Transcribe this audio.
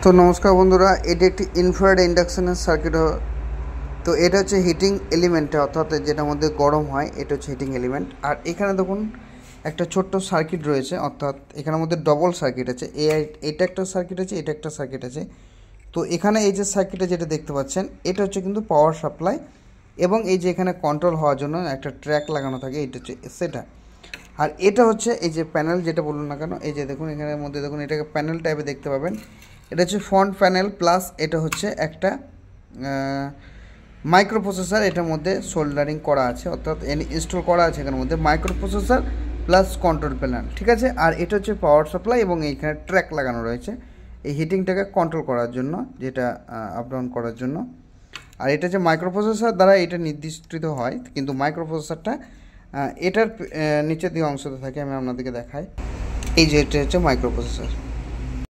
তো নমস্কার বন্ধুরা, এটি একটি ইনফ্রারেড ইন্ডাকশনের সার্কিট। তো এটা হচ্ছে হিটিং এলিমেন্ট, অর্থাৎ যেটার মধ্যে গরম হয়, এটা হচ্ছে হিটিং এলিমেন্ট। আর এখানে দেখুন একটা ছোট্ট সার্কিট রয়েছে, অর্থাৎ এখানের মধ্যে ডবল সার্কিট আছে। এটা একটা সার্কিট আছে, এটা একটা সার্কিট আছে। তো এখানে এই যে সার্কিটে যেটা দেখতে পাচ্ছেন, এটা হচ্ছে কিন্তু পাওয়ার সাপ্লাই, এবং এই যে এখানে কন্ট্রোল হওয়ার জন্য একটা ট্র্যাক লাগানো থাকে, এটা হচ্ছে সেটা। আর এটা হচ্ছে এই যে প্যানেল, যেটা বলুন না কেন, এই যে দেখুন এখানের মধ্যে দেখুন এটাকে প্যানেল টাইপে দেখতে পাবেন। এটা হচ্ছে ফ্রন্ট প্যানেল, প্লাস এটা হচ্ছে একটা মাইক্রো প্রসেসর, এটার মধ্যে সোল্ডারিং করা আছে, অর্থাৎ ইনস্টল করা আছে এখানের মধ্যে micro processor plus control panel, ঠিক আছে। আর এটা হচ্ছে পাওয়ার সাপ্লাই, এবং এইখানে ট্র্যাক লাগানো রয়েছে এই হিটিংটাকে কন্ট্রোল করার জন্য, যেটা আপ ডাউন করার জন্য। আর এটা যে মাইক্রো প্রসেসর দ্বারা এটা নির্দিষ্ট হয়, কিন্তু মাইক্রো প্রসেসরটা এটার নিচের দিকে অংশতে থাকে। আমি আপনাদেরকে দেখাই, এই যে এটা হচ্ছে মাইক্রো প্রসেসর।